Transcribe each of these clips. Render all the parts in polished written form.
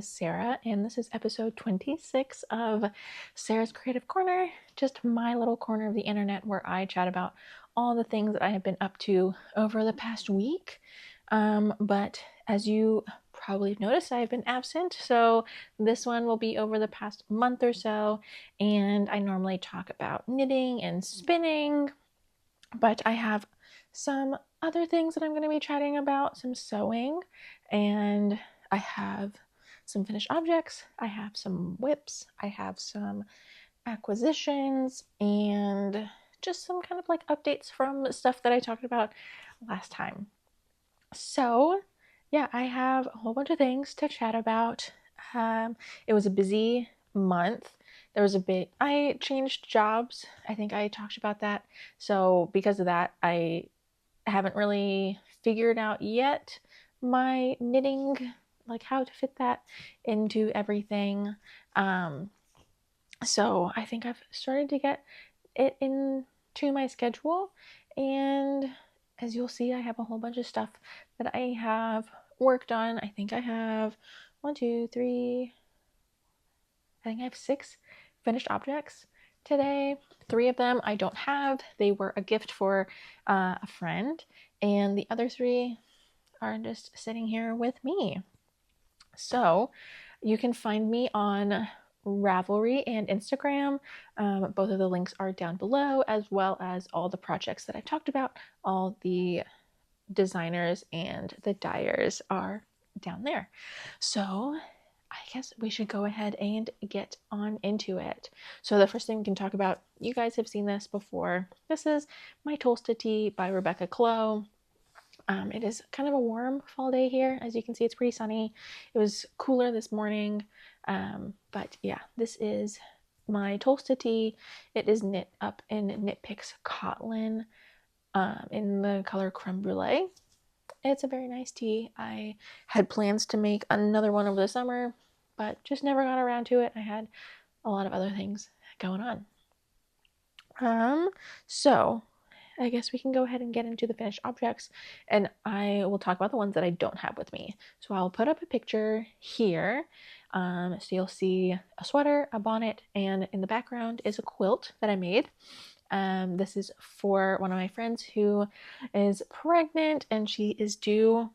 is Sarah, and this is episode 26 of Sarah's Creative Corner, just my little corner of the internet where I chat about all the things that I have been up to over the past week. But as you probably have noticed, I've been absent, so this one will be over the past month or so, and I normally talk about knitting and spinning, but I have some other things that I'm going to be chatting about, some sewing, and I have some finished objects, I have some WIPS, I have some acquisitions, and just some kind of like updates from stuff that I talked about last time. So yeah, I have a whole bunch of things to chat about. It was a busy month. I changed jobs. I think I talked about that. So because of that, I haven't really figured out yet my knitting, like how to fit that into everything. So I think I've started to get it into my schedule, and as you'll see, I have a whole bunch of stuff that I have worked on. I think I have 6 finished objects today. 3 of them I don't have. They were a gift for a friend, and the other 3 are just sitting here with me. So you can find me on Ravelry and Instagram. Both of the links are down below, as well as all the projects that I talked about. All the designers and the dyers are down there. So I guess we should go ahead and get on into it. So the first thing we can talk about, you guys have seen this before. This is my Tolsta tee by Rebecca Clow. It is kind of a warm fall day here. As you can see, it's pretty sunny. It was cooler this morning. But yeah, this is my Tolsta tee. It is knit up in KnitPicks Cotlin in the color Creme Brûlée. It's a very nice tee. I had plans to make another one over the summer, but just never got around to it. I had a lot of other things going on. So I guess we can go ahead and get into the finished objects, and I will talk about the ones that I don't have with me. So I'll put up a picture here. So you'll see a sweater, a bonnet, and in the background is a quilt that I made. This is for one of my friends who is pregnant, and she is due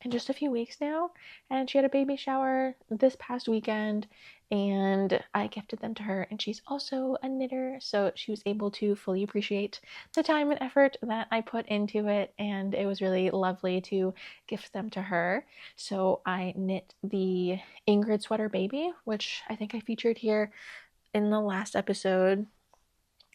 in just a few weeks now, and she had a baby shower this past weekend, and I gifted them to her, and she's also a knitter, so she was able to fully appreciate the time and effort that I put into it, and it was really lovely to gift them to her. So I knit the Ingrid sweater baby, which I think I featured here in the last episode,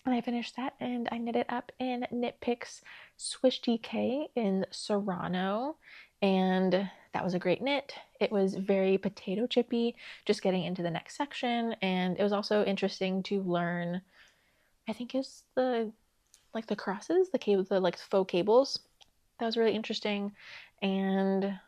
and I finished that, and I knit it up in KnitPicks Swish DK in Serrano, and that was a great knit. It was very potato chippy, just getting into the next section, and it was also interesting to learn, I think it's the crosses, the cable, the like faux cables. That was really interesting, and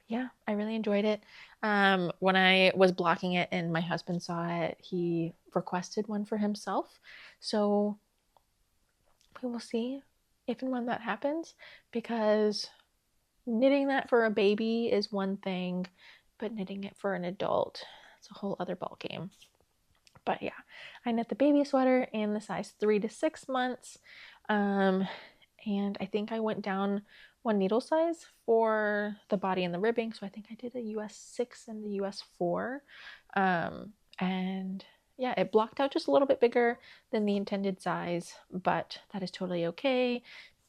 yeah, I really enjoyed it. When I was blocking it and my husband saw it, he requested one for himself. So we will see if and when that happens, because knitting that for a baby is one thing, but knitting it for an adult, it's a whole other ball game. But yeah, I knit the baby sweater in the size 3 to 6 months. And I think I went down 1 needle size for the body and the ribbing. So I think I did a US 6 and the US 4. And yeah, it blocked out just a little bit bigger than the intended size, but that is totally okay.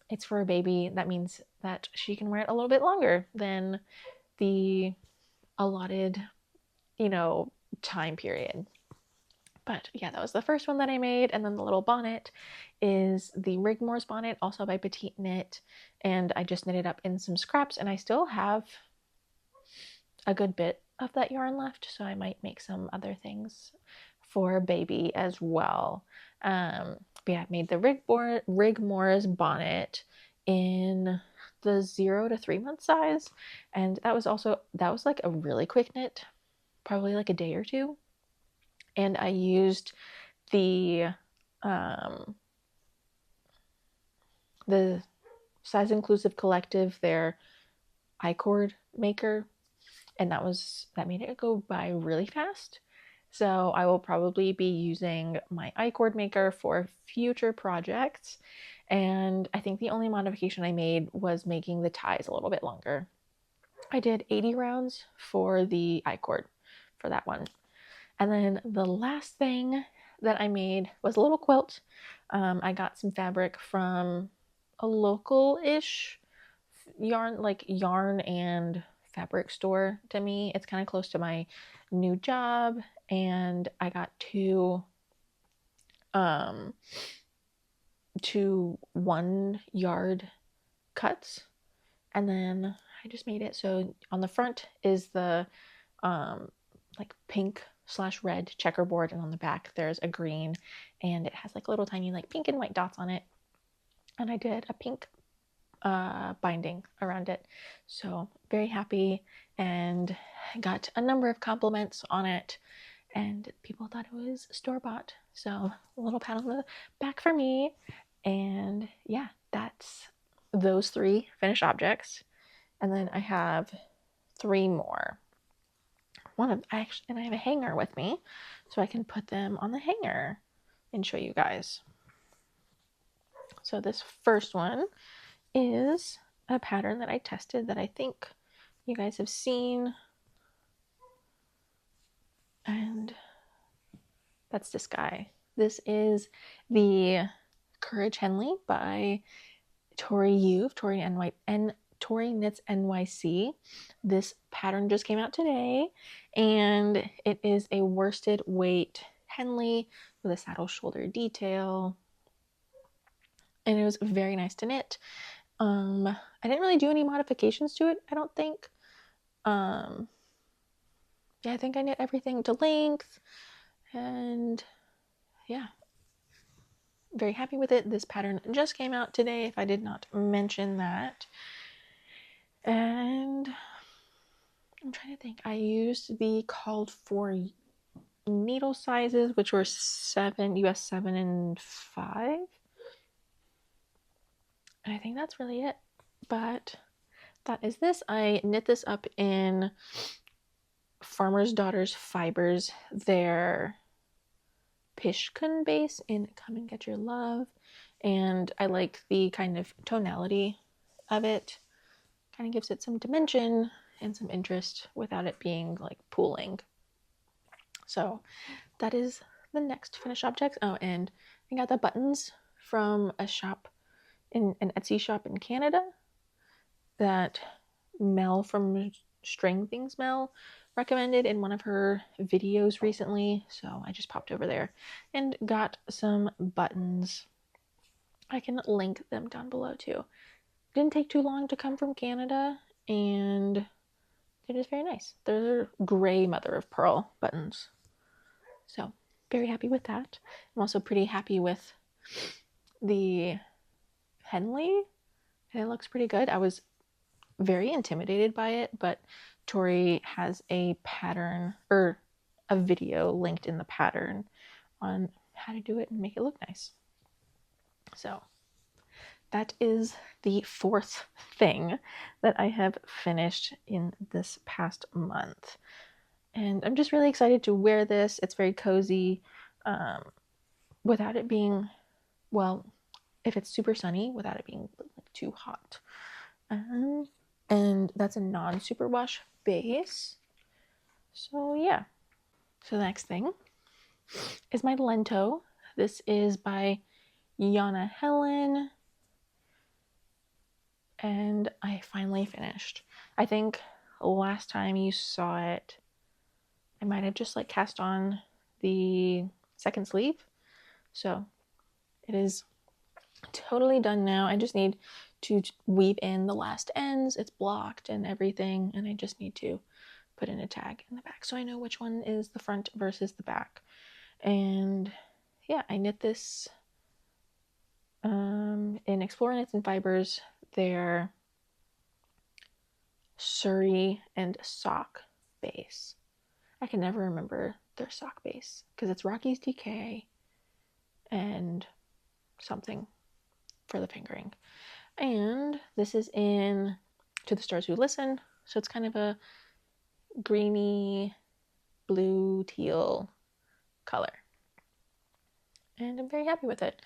It's for a baby. That means that she can wear it a little bit longer than the allotted, time period. But yeah, that was the first one that I made. And then the little bonnet is the RIGMOR'S bonnet, also by PetiteKnit. And I just knit it up in some scraps, and I still have a good bit of that yarn left, so I might make some other things for baby as well. But yeah, I made the RIGMOR'S bonnet in the 0 to 3 month size, and that was like a really quick knit, probably like a day or two. And I used the Size Inclusive Collective, their I-cord maker and that made it go by really fast. So I will probably be using my I-cord maker for future projects. And I think the only modification I made was making the ties a little bit longer. I did 80 rounds for the I-cord for that one. And then the last thing that I made was a little quilt. I got some fabric from a local-ish yarn and fabric store to me. It's kind of close to my new job, and I got two 1 yard cuts, and then I just made it so on the front is the like pink / red checkerboard, and on the back there's a green, and it has like little tiny like pink and white dots on it, and I did a pink binding around it. So very happy, and got a number of compliments on it, and people thought it was store-bought. So a little pat on the back for me. And yeah, that's those 3 finished objects. And then I have 3 more. And I have a hanger with me, so I can put them on the hanger and show you guys. So this first one is a pattern that I tested that I think you guys have seen, and that's this guy. This is the Courage Henley by Tori Knits NYC. This pattern just came out today, and it is a worsted weight Henley with a saddle shoulder detail, and it was very nice to knit. I didn't really do any modifications to it, I don't think. Yeah, I think I knit everything to length, and yeah, very happy with it. This pattern just came out today, if I did not mention that. And I'm trying to think. I used the called for needle sizes, which were US 7 and 5. And I think that's really it. But that is this. I knit this up in Farmer's Daughter's Fibers, their Pishkun base in Come and Get Your Love. And I like the kind of tonality of it. Kind of gives it some dimension and some interest without it being like pooling. So that is the next finished object. Oh, and I got the buttons from a shop, in an Etsy shop in Canada, that Mel from String Things Mel recommended in one of her videos recently. So I just popped over there and got some buttons. I can link them down below too. Didn't take too long to come from Canada, and it is very nice. They're gray mother of pearl buttons. So very happy with that. I'm also pretty happy with the Henley. It looks pretty good. I was very intimidated by it, but Tori has a pattern, or a video linked in the pattern on how to do it and make it look nice. So that is the 4th thing that I have finished in this past month. And I'm just really excited to wear this. It's very cozy, without it being, well, if it's super sunny, without it being like too hot. And that's a non-superwash base. So yeah. So the next thing is my Lento. This is by Jonna Helin. And I finally finished. I think last time you saw it, I might have just like cast on the second sleeve. So it is totally done now. I just need to weave in the last ends. It's blocked and everything, and I just need to put in a tag in the back so I know which one is the front versus the back. And yeah, I knit this in Explore Knits and Fibers, their Suri and sock base. I can never remember their sock base because it's Rocky's DK and something for the fingering. And this is in To the Stars Who Listen, so it's kind of a greeny blue teal color. And I'm very happy with it.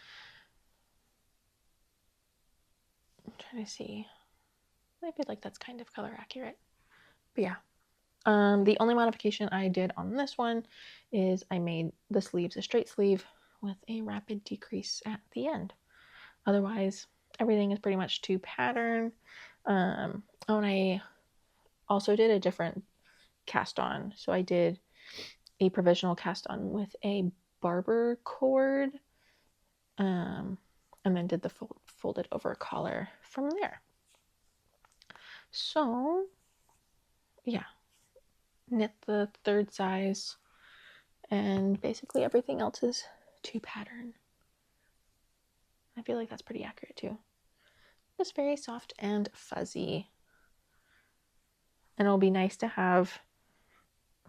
I'm trying to see. I feel like that's kind of color accurate. But yeah. The only modification I did on this one is I made the sleeves a straight sleeve with a rapid decrease at the end. Otherwise, everything is pretty much to pattern. And I also did a different cast on. So I did a provisional cast on with a barber cord, and then did the folded over collar from there. So yeah, knit the third size, and basically everything else is to pattern. I feel like that's pretty accurate too. Just very soft and fuzzy. And it'll be nice to have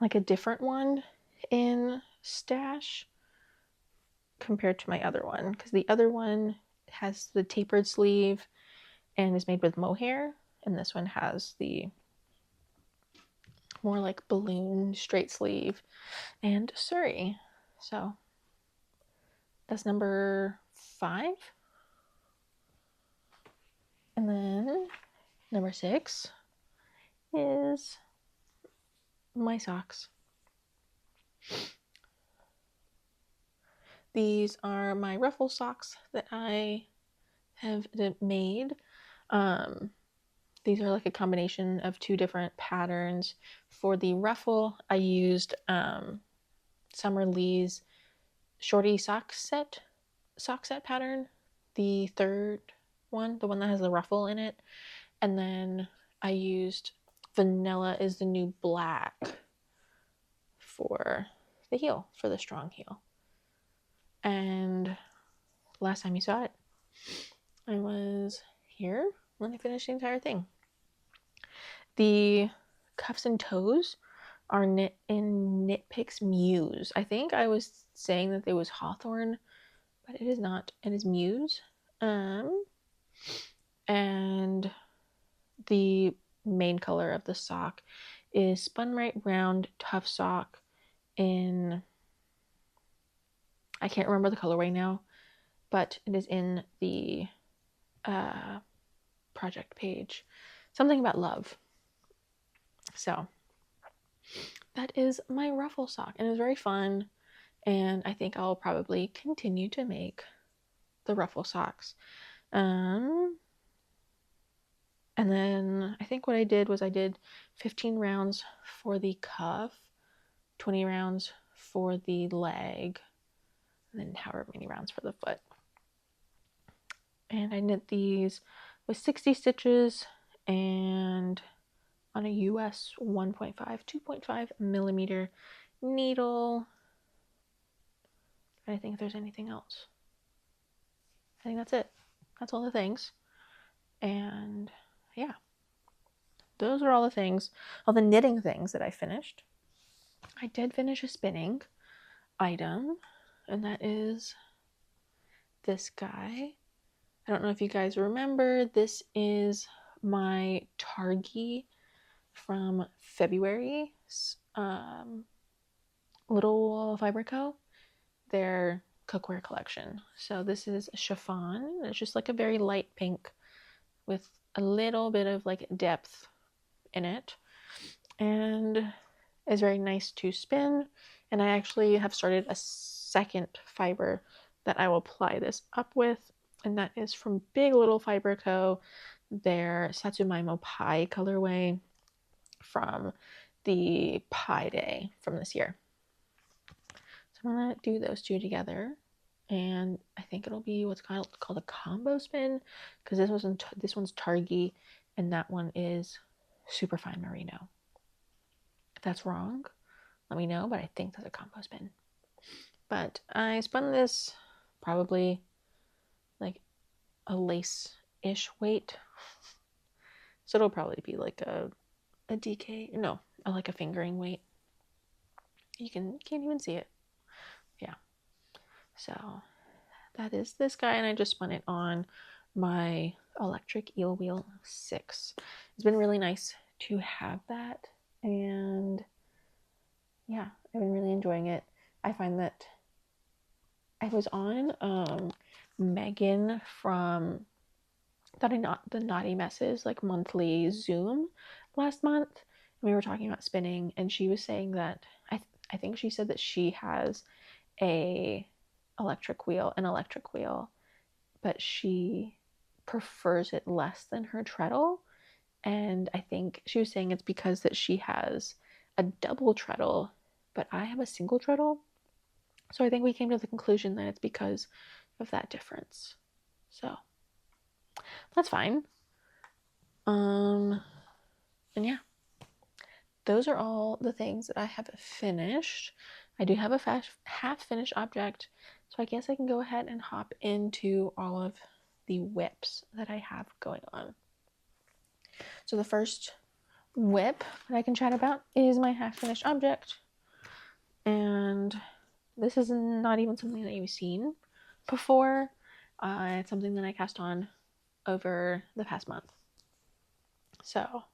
like a different one in stash compared to my other one, because the other one has the tapered sleeve and is made with mohair, and this one has the more like balloon straight sleeve and Suri. So that's number 5. And then number 6 is my socks. These are my ruffle socks that I have made. These are like a combination of 2 different patterns. For the ruffle, I used Summer Lee's Shorty sock set pattern, the third one, the one that has the ruffle in it. And then I used Vanilla is the New Black for the heel, for the strong heel. And last time you saw it, I was here when I finished the entire thing. The cuffs and toes are knit in KnitPicks Muse. I think I was saying that it was Hawthorne, but it is not. It is Muse. And the main color of the sock is Spun Right Round Tough Sock in, I can't remember the colorway now, but it is in the project page. Something about love. So that is my ruffle sock, and it was very fun, and I think I'll probably continue to make the ruffle socks. And then I think what I did was I did 15 rounds for the cuff, 20 rounds for the leg, and then however many rounds for the foot. And I knit these with 60 stitches and on a US 1.5, 2.5 millimeter needle. I think if there's anything else. I think that's it. That's all the things. And yeah, those are all the things, all the knitting things that I finished. I did finish a spinning item, and that is this guy. I don't know if you guys remember, this is my Targi from February, Little Fiber Co., their cookware collection. So this is a chiffon. It's just like a very light pink with a little bit of like depth in it, and it's very nice to spin. And I actually have started a second fiber that I will apply this up with, and that is from Big Little Fiber Co., their Satsumaimo Pie colorway from the Pie Day from this year. So I'm gonna do those 2 together, and I think it'll be what's called a combo spin, because this one's Targi and that one is Superfine Merino. If that's wrong, let me know, but I think that's a combo spin. But I spun this probably like a lace-ish weight, so it'll probably be like a DK, no, like a fingering weight. You can't even see it. Yeah. So that is this guy, and I just spun it on my electric eel wheel 6. It's been really nice to have that and yeah, I've been really enjoying it. I find that I was on Megan from the Naughty Messes like monthly Zoom last month, and we were talking about spinning, and she was saying that I think she said that she has an electric wheel, but she prefers it less than her treadle. And I think she was saying it's because that she has a double treadle, but I have a single treadle. So I think we came to the conclusion that it's because of that difference. So that's fine. And yeah, those are all the things that I have finished. I do have a half-finished object, so I guess I can go ahead and hop into all of the WIPs that I have going on. So the first WIP that I can chat about is my half-finished object, and this is not even something that you've seen before. It's something that I cast on over the past month. So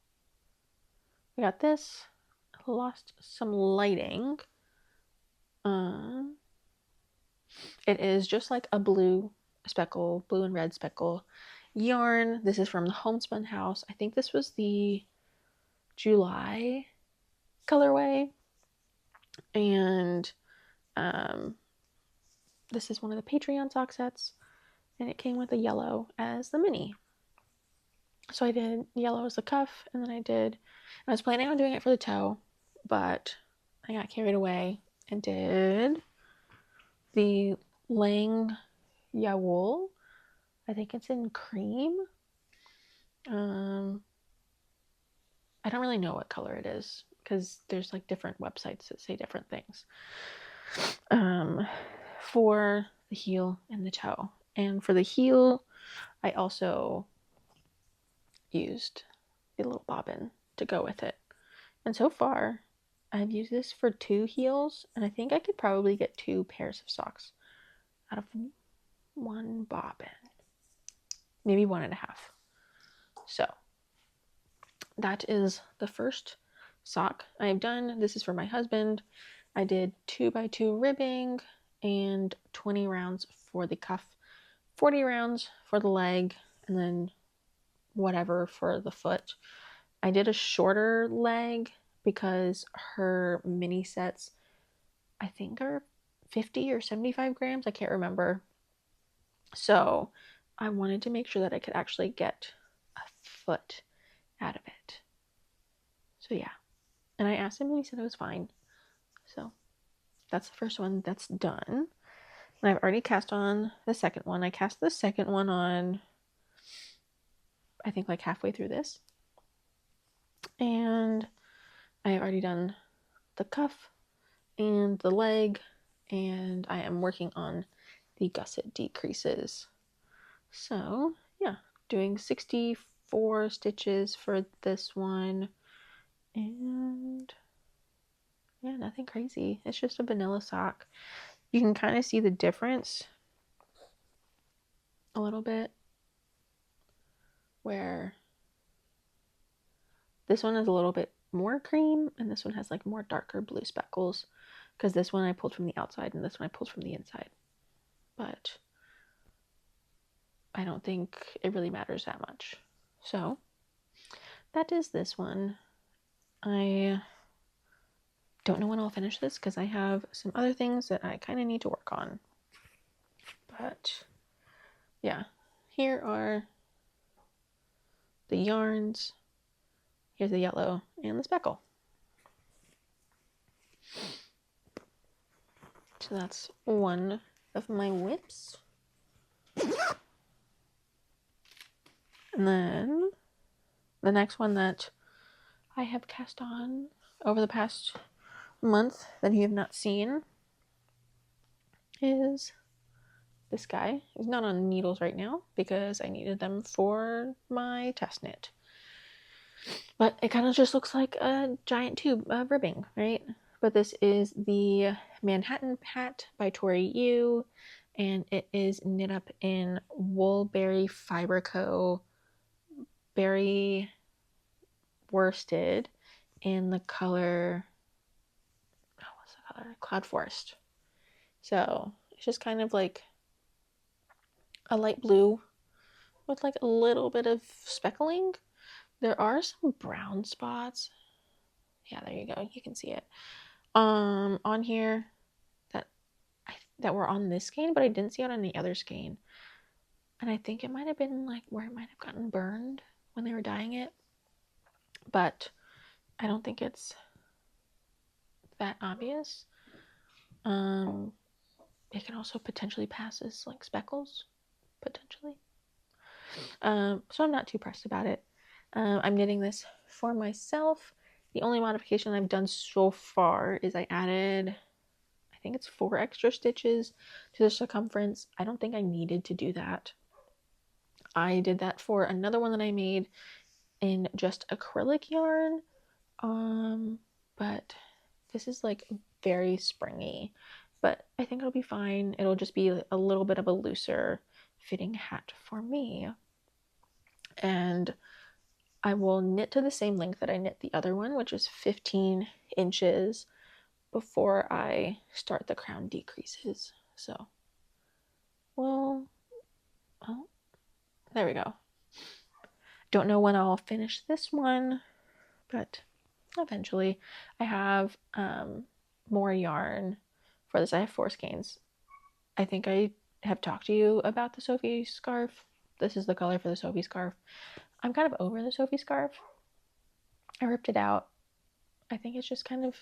we got this. I lost some lighting. It is just like a blue and red speckle yarn. This is from the Homespun house. I think this was the July colorway, and this is one of the Patreon sock sets, and it came with a yellow as the mini. So I did yellow as the cuff, and then I was planning on doing it for the toe, but I got carried away and did the Lang Yawool. I think it's in Creme. I don't really know what color it is because there's like different websites that say different things. For the heel and the toe. And for the heel, I also used a little bobbin to go with it. And so far, I've used this for 2 heels, and I think I could probably get 2 pairs of socks out of 1 bobbin. Maybe 1.5. So that is the first sock I've done. This is for my husband. I did 2x2 ribbing and 20 rounds for the cuff, 40 rounds for the leg, and then whatever for the foot. I did a shorter leg because her mini sets, I think, are 50 or 75 grams. I can't remember. So I wanted to make sure that I could actually get a foot out of it. So yeah. And I asked him and he said it was fine. So that's the first one that's done. And I've already cast on the second one. I cast the second one on, I think, like halfway through this. And I have already done the cuff and the leg, and I am working on the gusset decreases. So yeah, doing 64 stitches for this one, and yeah, nothing crazy. It's just a vanilla sock. You can kind of see the difference a little bit, where this one is a little bit more cream and this one has like more darker blue speckles, because this one I pulled from the outside and this one I pulled from the inside. But I don't think it really matters that much. So that is this one. I don't know when I'll finish this because I have some other things that I kind of need to work on. But yeah, here are the yarns. Here's the yellow and the speckle. So that's one of my WIPs. And then the next one that I have cast on over the past month that you have not seen is this guy. He's not on needles right now because I needed them for my test knit. But it kind of just looks like a giant tube of ribbing, right? But this is the Manhattan Hat by Tori U, and it is knit up in Woolberry Fiber Co. Berry worsted in the color, oh, what's the color? Cloud Forest. So it's just kind of like a light blue with like a little bit of speckling. There are some brown spots. Yeah, there you go. You can see it. On here that were on this skein, but I didn't see it on the other skein. And I think it might have been like where it might have gotten burned when they were dyeing it. But I don't think it's that obvious. It can also potentially pass as like speckles, potentially. So I'm not too pressed about it. I'm knitting this for myself. The only modification I've done so far is I added, I think it's 4 extra stitches to the circumference. I don't think I needed to do that. I did that for another one that I made in just acrylic yarn. But this is like very springy, but I think it'll be fine. It'll just be a little bit of a looser fitting hat for me. And I will knit to the same length that I knit the other one, which is 15 inches before I start the crown decreases. So, well, oh, there we go. Don't know when I'll finish this one, but eventually. I have more yarn for this. I have 4 skeins. I think I have talked to you about the Sophie scarf. This is the color for the Sophie scarf. I'm kind of over the Sophie scarf. I ripped it out. I think it's just kind of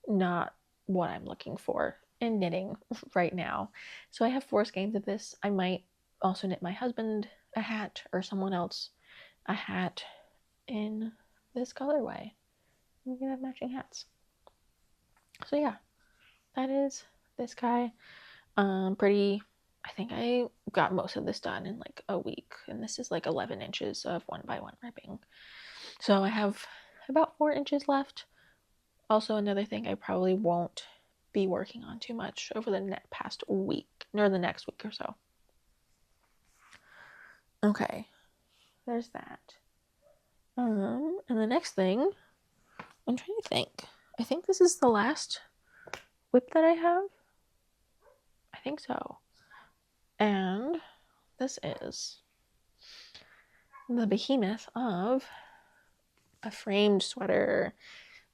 not what I'm looking for in knitting right now. So I have 4 skeins of this. I might also knit my husband a hat or someone else a hat in this colorway. We can have matching hats. So yeah, that is this guy. Pretty, I think I got most of this done in like a week, and this is like 11 inches of 1x1 ribbing. So I have about 4 inches left. Also, another thing I probably won't be working on too much over the past week, or the next week or so. Okay, there's that. And the next thing, I'm trying to think. I think this is the last WIP that I have. I think so. And this is the behemoth of a framed sweater.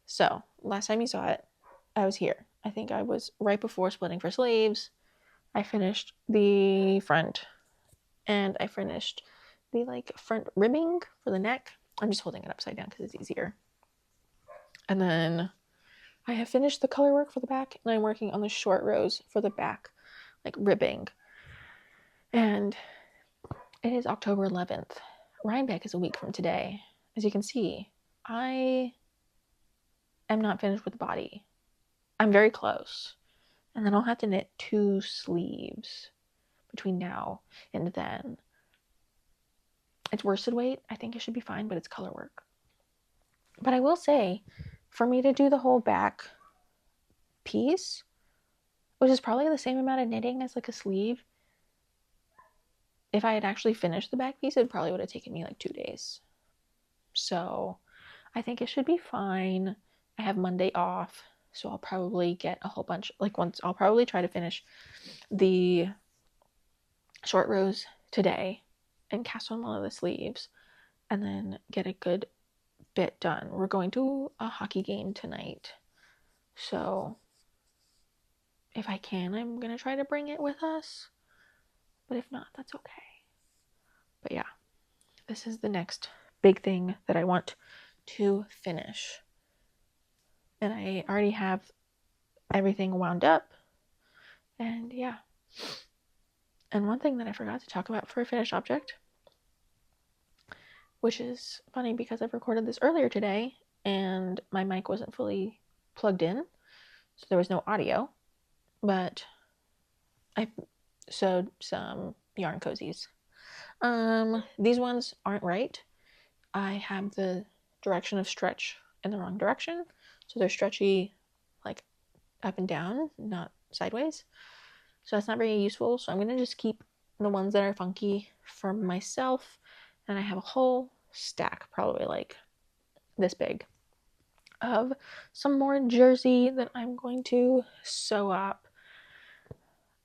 So last time you saw it, I was here. I think I was right before splitting for sleeves. I finished the front and I finished the like front ribbing for the neck. I'm just holding it upside down because it's easier. And then I have finished the color work for the back, and I'm working on the short rows for the back, like ribbing. And it is October 11th. Rhinebeck is a week from today. As you can see, I am not finished with the body. I'm very close. And then I'll have to knit 2 sleeves between now and then. It's worsted weight. I think it should be fine, but it's color work. But I will say, for me to do the whole back piece, which is probably the same amount of knitting as like a sleeve, if I had actually finished the back piece, it probably would have taken me like 2 days. So I think it should be fine. I have Monday off, so I'll probably get a whole bunch, I'll probably try to finish the short rows today and cast on one of the sleeves and then get a good bit done. We're going to a hockey game tonight, so if I can, I'm gonna try to bring it with us, but if not, that's okay. But yeah, this is the next big thing that I want to finish, and I already have everything wound up. And yeah, and one thing that I forgot to talk about for a finished object, which is funny because I've recorded this earlier today and my mic wasn't fully plugged in, so there was no audio, but I sewed some yarn cozies. These ones aren't right. I have the direction of stretch in the wrong direction, so they're stretchy like up and down, not sideways. So that's not very useful. So I'm gonna just keep the ones that are funky for myself, and I have a whole stack, probably like this big, of some more jersey that I'm going to sew up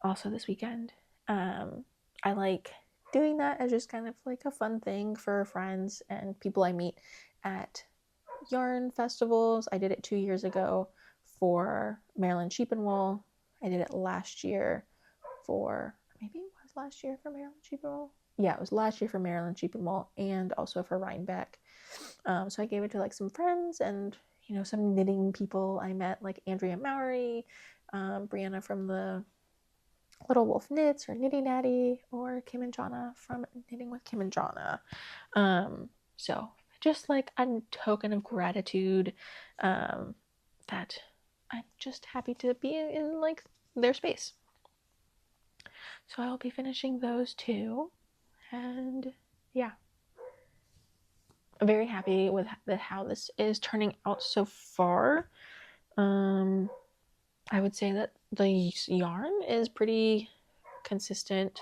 also this weekend. I like doing that as just kind of like a fun thing for friends and people I meet at yarn festivals. I did it 2 years ago for Maryland Sheep and Wool. I did it last year for, maybe it was last year for Maryland Sheep and Wool. Yeah, it was last year for Maryland Sheep and Wool and also for Rhinebeck. So I gave it to like some friends and, you know, some knitting people I met, like Andrea Mowry, Brianna from the Little Wolf Knits or Knitty Natty, or Kim and Jonna from Knitting with Kim and Jonna. So just like a token of gratitude, that I'm just happy to be in like their space. So I will be finishing those two, and yeah, I'm very happy with how this is turning out so far. I would say that the yarn is pretty consistent,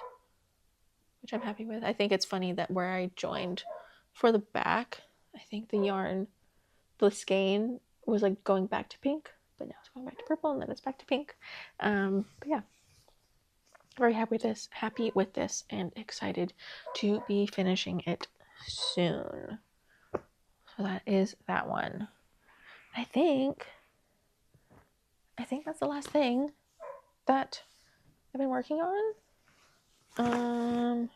which I'm happy with. I think it's funny that where I joined for the back, I think the yarn, the skein was like going back to pink, but now it's going back to purple, and then it's back to pink. But yeah, very happy with this, and excited to be finishing it soon. So that is that one. I think that's the last thing that I've been working on.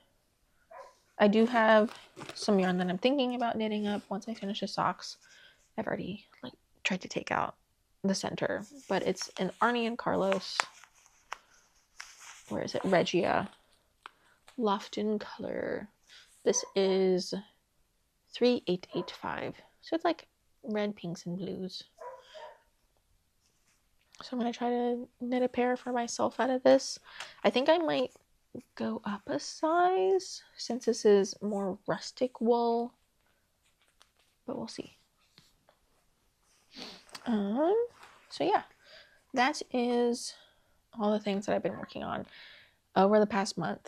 I do have some yarn that I'm thinking about knitting up once I finish the socks. I've already like tried to take out the center, but it's an Arnie and Carlos, where is it, Regia Lofton color. This is 3885, so it's like red, pinks, and blues. So I'm going to try to knit a pair for myself out of this. I think I might go up a size since this is more rustic wool, but we'll see. So yeah, that is all the things that I've been working on over the past month.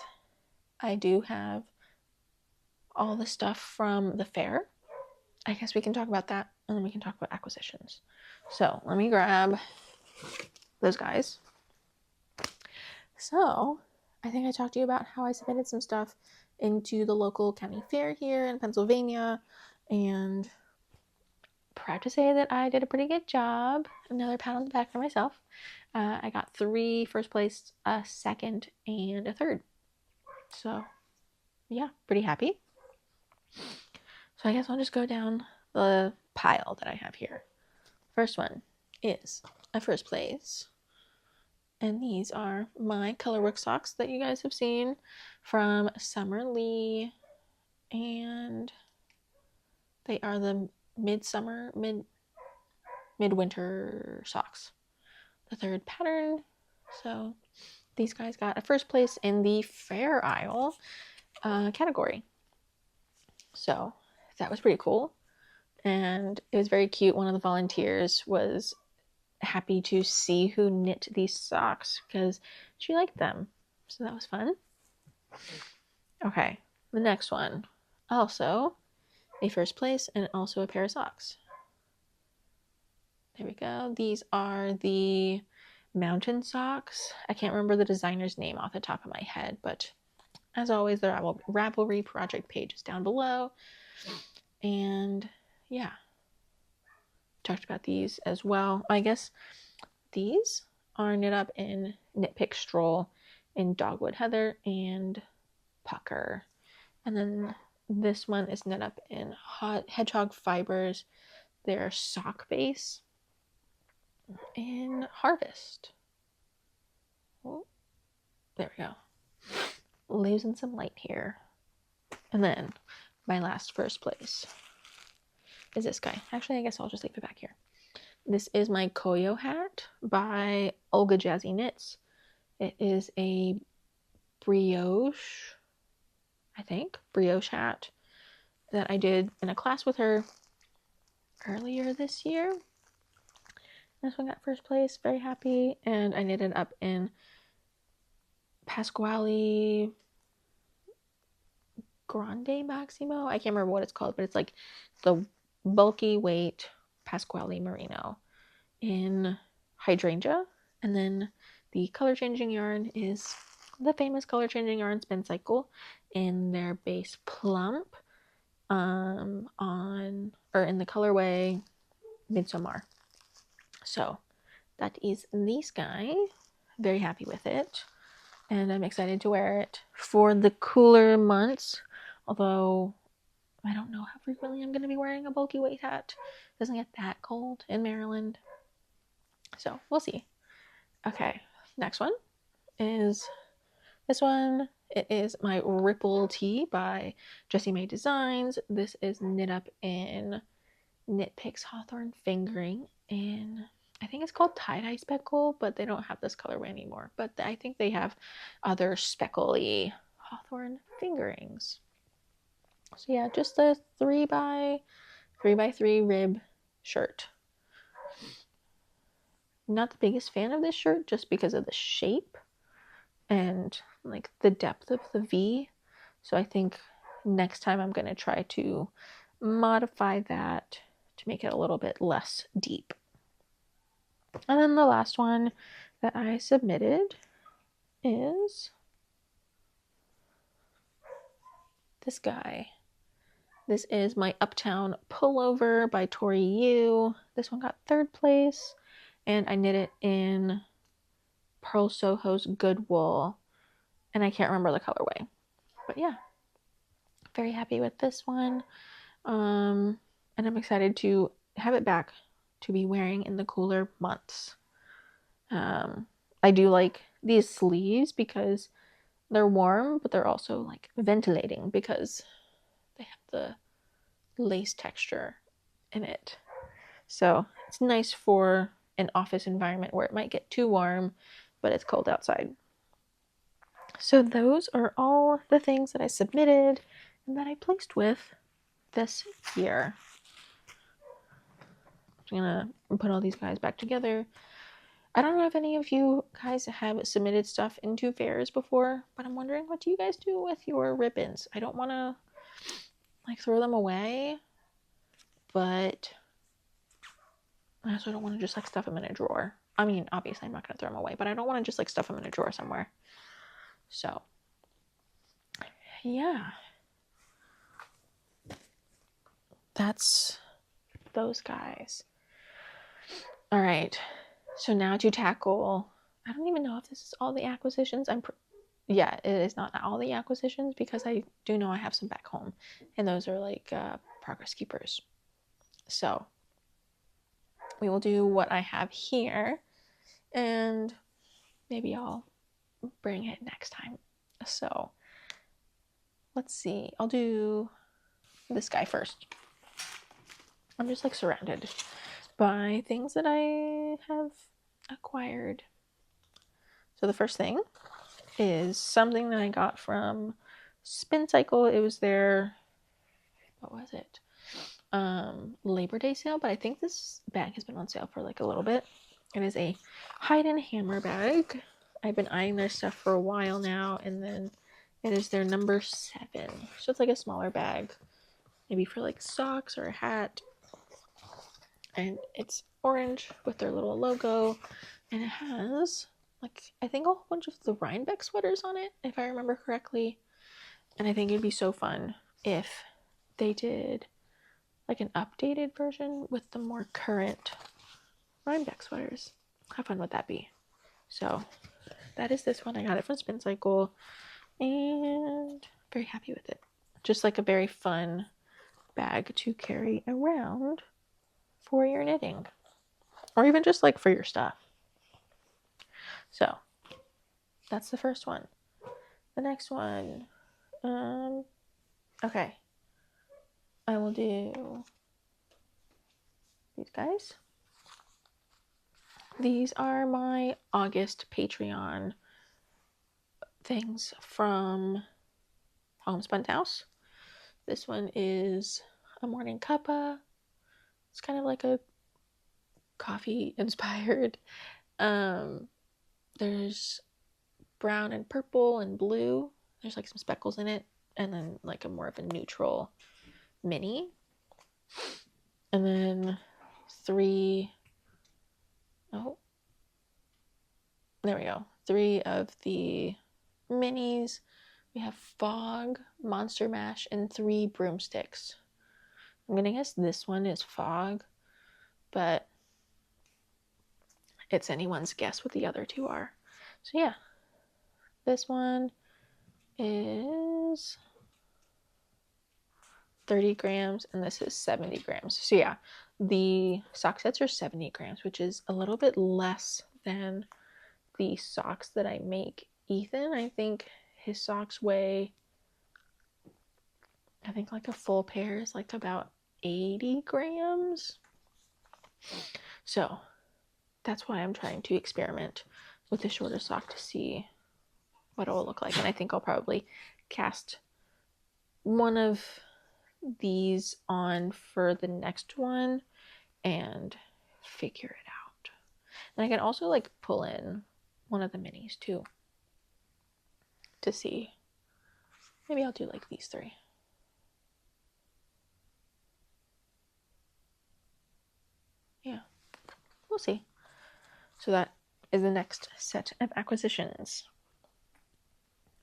I do have all the stuff from the fair. I guess we can talk about that, and then we can talk about acquisitions. So let me grab those guys. So I think I talked to you about how I submitted some stuff into the local county fair here in Pennsylvania, and proud to say that I did a pretty good job. Another pat on the back for myself. I got 3 first place, a second, and a third. So yeah, pretty happy. So I guess I'll just go down the pile that I have here. First one is a first place, and these are my colorwork socks that you guys have seen from Summer Lee, and they are the midwinter socks, the third pattern. So these guys got a first place in the fair aisle category, so that was pretty cool, and it was very cute. One of the volunteers was happy to see who knit these socks because she liked them, so that was fun. Okay, the next one, also a first place and also a pair of socks. There we go. These are the mountain socks. I can't remember the designer's name off the top of my head, but as always, the Ravelry project page is down below. And yeah, talked about these as well. I guess these are knit up in KnitPicks Stroll in Dogwood Heather and Pucker. And then this one is knit up in Hedgehog Fibers, their sock base, in Harvest. Oh, there we go. Losing some light here. And then my last first place is this guy. Actually, I guess I'll just leave it back here. This is my Koyo hat by Olga Jazzy Knits. It is a brioche, I think, brioche hat that I did in a class with her earlier this year. This one got first place, very happy, and I knitted up in Pasquale Grande Maximo. I can't remember what it's called, but it's like the bulky weight Pasquale Merino in Hydrangea. And then the color changing yarn is the famous color changing yarn Spin Cycle in their base Plump in the colorway Midsommar. So that is this guy. Very happy with it. And I'm excited to wear it for the cooler months. Although I don't know how frequently I'm going to be wearing a bulky weight hat. It doesn't get that cold in Maryland. So we'll see. Okay, next one is this one. It is my Ripple Tee by Jessie Mae Designs. This is knit up in KnitPicks Hawthorne Fingering in, I think it's called Tie-Dye Speckle, but they don't have this colorway anymore. But I think they have other speckly Hawthorne fingerings. So yeah, just a 3x3 rib shirt. Not the biggest fan of this shirt just because of the shape and like the depth of the V. So I think next time I'm going to try to modify that to make it a little bit less deep. And then the last one that I submitted is this guy. This is my Uptown Pullover by Tori U. This one got 3rd place, and I knit it in Pearl Soho's Good Wool, and I can't remember the colorway. But yeah, very happy with this one. And I'm excited to have it back to be wearing in the cooler months. I do like these sleeves because they're warm, but they're also like ventilating because they have the lace texture in it. So it's nice for an office environment where it might get too warm, but it's cold outside. So those are all the things that I submitted and that I placed with this year. I'm gonna put all these guys back together. I don't know if any of you guys have submitted stuff into fairs before, but I'm wondering, what do you guys do with your ribbons? I don't want to like throw them away, but I also don't want to just like stuff them in a drawer. I mean, obviously I'm not going to throw them away, but I don't want to just like stuff them in a drawer somewhere. So yeah, that's those guys. All right, so now to tackle, I don't even know if this is all the acquisitions. Yeah, it is not all the acquisitions because I do know I have some back home, and those are like progress keepers. So we will do what I have here, and maybe I'll bring it next time. So let's see. I'll do this guy first. I'm just like surrounded by things that I have acquired. So the first thing is something that I got from Spin Cycle. It was their, what was it? Labor Day sale, but I think this bag has been on sale for like a little bit. It is a Hide and Hammer bag. I've been eyeing their stuff for a while now, and then it is their number 7. So it's like a smaller bag, maybe for like socks or a hat. And it's orange with their little logo, and it has like, I think, a whole bunch of the Rhinebeck sweaters on it, if I remember correctly. And I think it'd be so fun if they did like an updated version with the more current Rhinebeck sweaters. How fun would that be? So that is this one. I got it from Spin Cycle and very happy with it. Just like a very fun bag to carry around for your knitting, or even just like for your stuff. So that's the first one. The next one, okay, I will do these guys. These are my August Patreon things from Homespun House. This one is a morning cuppa. It's kind of like a coffee inspired. There's brown and purple and blue. There's like some speckles in it, and then like a more of a neutral mini. And then 3, oh, there we go, 3 of the minis. We have Fog, Monster Mash, and 3 broomsticks. I'm gonna guess this one is Fog, but it's anyone's guess what the other 2 are. So yeah, this one is 30 grams and this is 70 grams. So yeah, the sock sets are 70 grams, which is a little bit less than the socks that I make Ethan. I think his socks weigh, I think like a full pair is like about 80 grams. So that's why I'm trying to experiment with the shorter sock to see what it will look like. And I think I'll probably cast one of these on for the next one and figure it out. And I can also like pull in one of the minis too to see. Maybe I'll do like these 3. Yeah, we'll see. So that is the next set of acquisitions.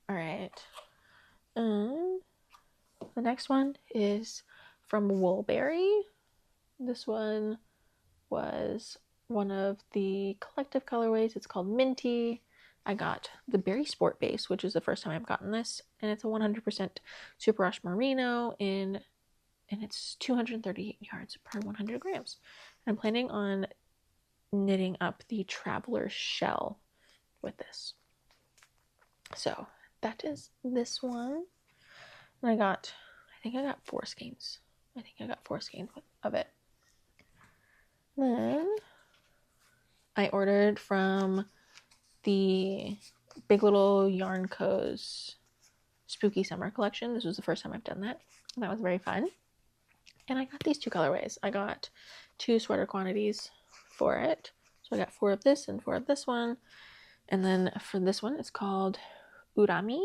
All right. The next one is from Woolberry. This one was one of the collective colorways. It's called Minty. I got the Berry Sport base, which is the first time I've gotten this, and it's a 100% superwash merino and it's 238 yards per 100 grams. I'm planning on knitting up the Traveler shell with this. So that is this one. And I think I got 4 skeins. I think I got 4 skeins of it. Then I ordered from the Big Little Yarn Co.'s Spooky Summer collection. This was the first time I've done that. And that was very fun. And I got these 2 colorways. I got 2 sweater quantities for it. So I got 4 of this and 4 of this one. And then for this one, it's called Urami.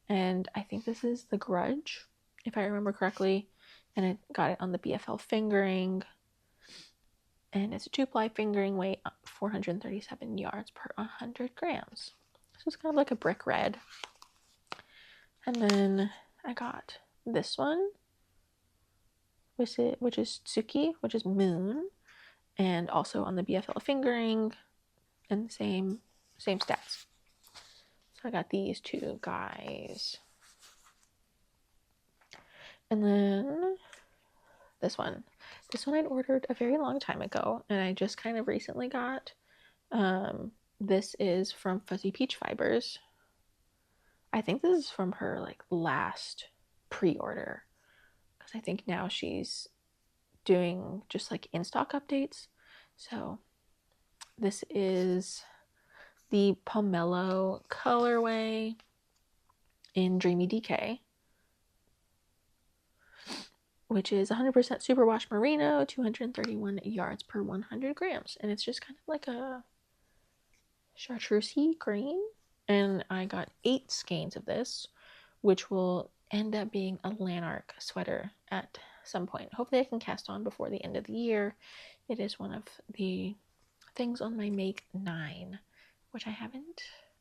And I think this is the Grudge, if I remember correctly. And I got it on the BFL fingering. And it's a 2-ply fingering weight, 437 yards per 100 grams. So it's kind of like a brick red. And then I got this one, which is Tsuki, which is moon. And also on the BFL fingering and the same stats. So I got these 2 guys. And then this one I'd ordered a very long time ago and I just kind of recently got. This is from Fuzzy Peach Fibers. I think this is from her like last pre-order, because I think now she's doing just like in-stock updates. So this is the Pomelo colorway in Dreamy DK, which is 100% superwash merino, 231 yards per 100 grams. And it's just kind of like a chartreusey green. And I got 8 skeins of this, which will end up being a Lanark sweater at some point. Hopefully I can cast on before the end of the year. It is one of the things on my Make 9, which I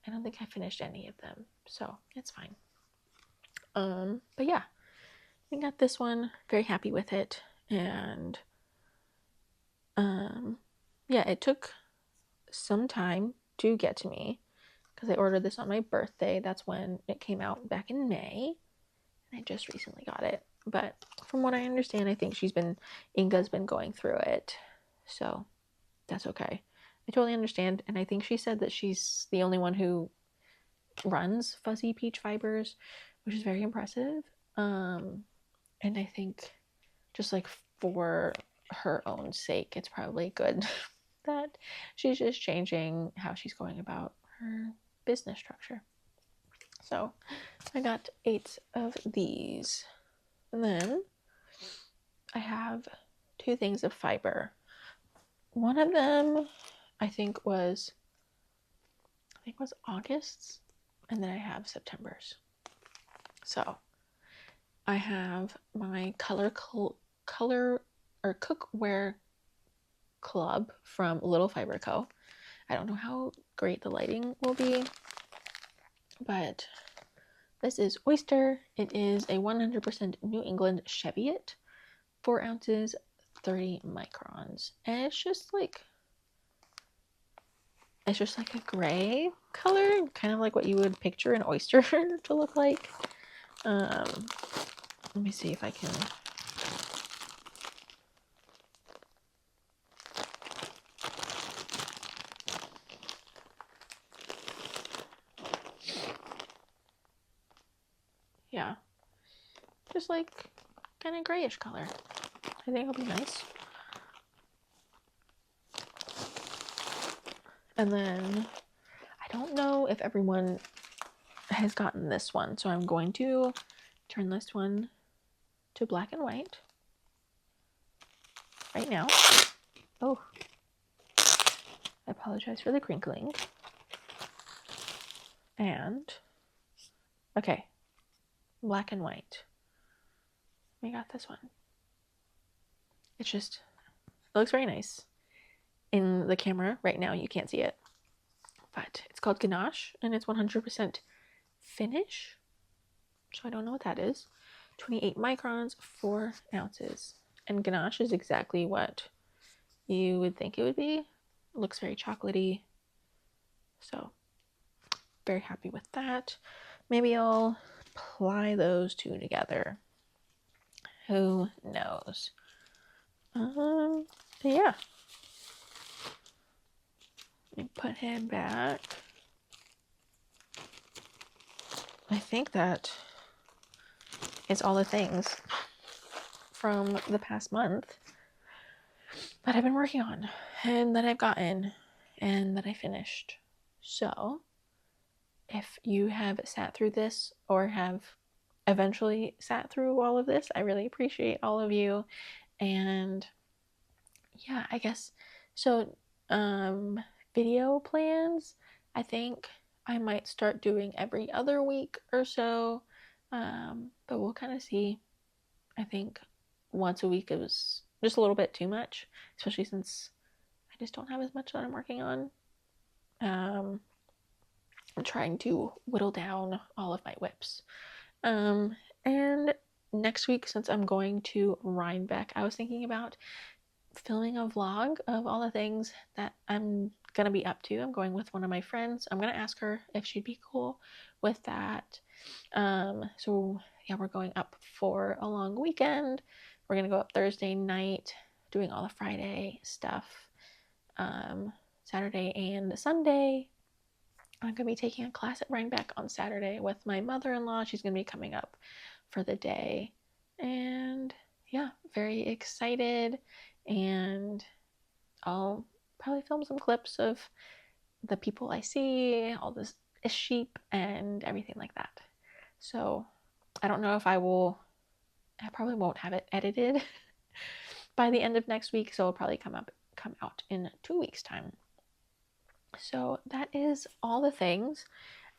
don't think I finished any of them, so it's fine. But yeah, I got this one, very happy with it. And yeah, it took some time to get to me because I ordered this on my birthday. That's when it came out, back in May, and I just recently got it. But from what I understand, I think Inga's been going through it, so that's okay. I totally understand, and I think she said that she's the only one who runs Fuzzy Peach Fibers, which is very impressive. And I think just like for her own sake, it's probably good that she's just changing how she's going about her business structure. So I got 8 of these. And then I have 2 things of fiber. One of them I think was August's, and then I have September's. So I have my color or cookware Club from Little Fiber Co. I don't know how great the lighting will be, but this is Oyster. It is a 100% New England Cheviot, 4 ounces, 30 microns. And it's just like a gray color, kind of like what you would picture an oyster to look like. Let me see if I can. Yeah, just like kind of grayish color. I think it'll be nice. And then I don't know if everyone has gotten this one, so I'm going to turn this one to black and white right now. Oh, I apologize for the crinkling. And okay, black and white. We got this one. It looks very nice. In the camera right now, you can't see it, but it's called Ganache, and it's 100% finish. So I don't know what that is. 28 microns, 4 ounces. And Ganache is exactly what you would think it would be. It looks very chocolatey. So very happy with that. Maybe I'll apply those two together. Who knows? But yeah. Let me put him back. I think that is all the things from the past month that I've been working on and that I've gotten and that I finished. So if you have sat through this or have eventually sat through all of this, I really appreciate all of you. And yeah, I guess so. Video plans, I think I might start doing every other week or so, but we'll kind of see. I think once a week is just a little bit too much, especially since I just don't have as much that I'm working on. I'm trying to whittle down all of my WIPS. And next week, since I'm going to Rhinebeck, I was thinking about filming a vlog of all the things that I'm gonna be up to. I'm going with one of my friends. I'm gonna ask her if she'd be cool with that. So yeah, we're going up for a long weekend. We're gonna go up Thursday night, doing all the Friday stuff. Saturday and Sunday, I'm gonna be taking a class at Rhinebeck on Saturday with my mother-in-law. She's gonna be coming up for the day, and yeah, very excited. And I'll probably film some clips of the people I see, all this sheep and everything like that. So I don't know if I probably won't have it edited by the end of next week, so it'll probably come out in 2 weeks time. So that is all the things.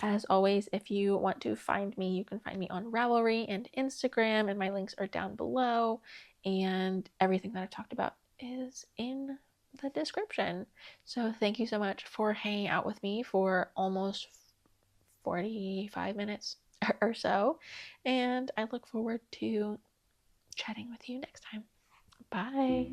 As always, if you want to find me, you can find me on Ravelry and Instagram, and my links are down below, and everything that I've talked about is in the description. So thank you so much for hanging out with me for almost 45 minutes or so, and I look forward to chatting with you next time. Bye.